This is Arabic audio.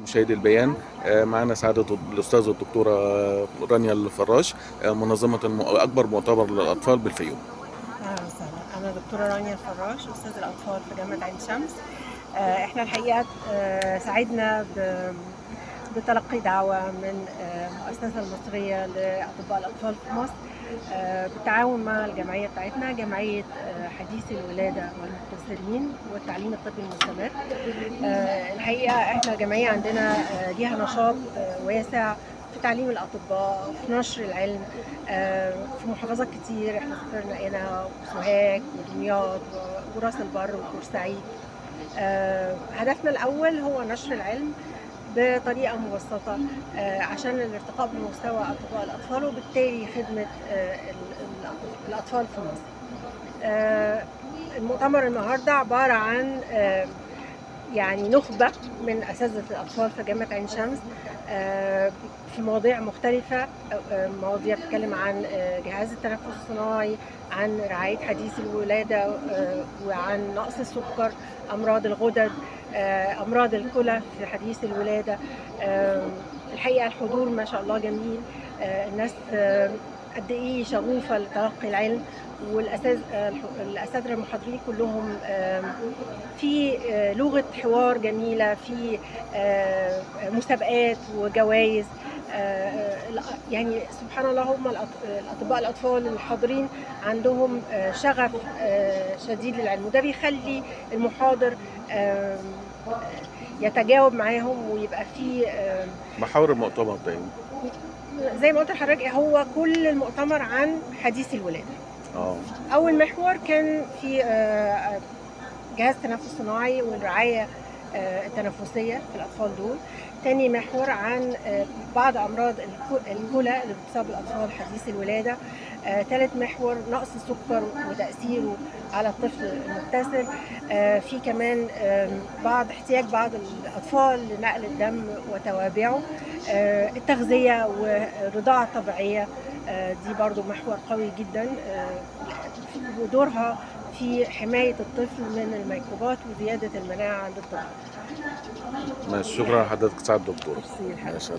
مشاهدي البيان. معنا سعادة الأستاذة الدكتورة رانيا الفراش، منظمة أكبر مؤتمر للأطفال بالفيوم. أهلا وسهلا، أنا دكتورة رانيا الفراش، أستاذ الأطفال في جامعة عين شمس. إحنا الحقيقة سعدنا بتلقي دعوة من المؤسسة المصرية لأطباء الأطفال في مصر، بالتعاون مع الجمعية بتاعتنا، جمعية حديثي الولادة والمبتسرين والتعليم الطبي المستمر. الحقيقة إحنا الجمعية عندنا ليها نشاط واسع في تعليم الأطباء وفي نشر العلم في محافظات كتير. احنا سافرنا هنا وسوهاج ودمياط وراس البر وبورسعيد. هدفنا الأول هو نشر العلم بطريقة مبسطة عشان الارتقاء بمستوى أطباء الأطفال، وبالتالي خدمة الأطفال في مصر. المؤتمر النهاردة عبارة عن يعني نخبة من أساتذة الأطفال في جامعة عين شمس في مواضيع مختلفة، مواضيع بتتكلم عن جهاز التنفس الصناعي، عن رعاية حديث الولادة، وعن نقص السكر، أمراض الغدد، أمراض الكلى في حديث الولادة. الحقيقة الحضور ما شاء الله جميل، الناس قد إيه شغوفة لتلقي العلم، والأساتذة المحاضرين كلهم في لغة حوار جميلة، في مسابقات وجوائز. يعني سبحان الله، هم الأطباء الأطفال الحاضرين عندهم شغف شديد للعلم، وده بيخلي المحاضر يتجاوب معاهم ويبقى في محاور المؤتمر ده إيه؟ زي ما قلت لحضرتك، هو كل المؤتمر عن حديث الولادة. أول محور كان في جهاز تنفس صناعي والرعاية التنفسية في الأطفال دول. تاني محور عن بعض أمراض الكلى اللي بتصاب الأطفال حديث الولادة. ثالث محور نقص السكر وتأثيره على الطفل المبتسر. في كمان احتياج بعض الأطفال لنقل الدم وتوابعه. التغذية والرضاعة الطبيعية دي برضو محور قوي جدا، ودورها في حماية الطفل من الميكروبات وزيادة المناعة عند الطفل. شكرا لحضرتك سعادة الدكتورة. ميرسي. ما شاء الله.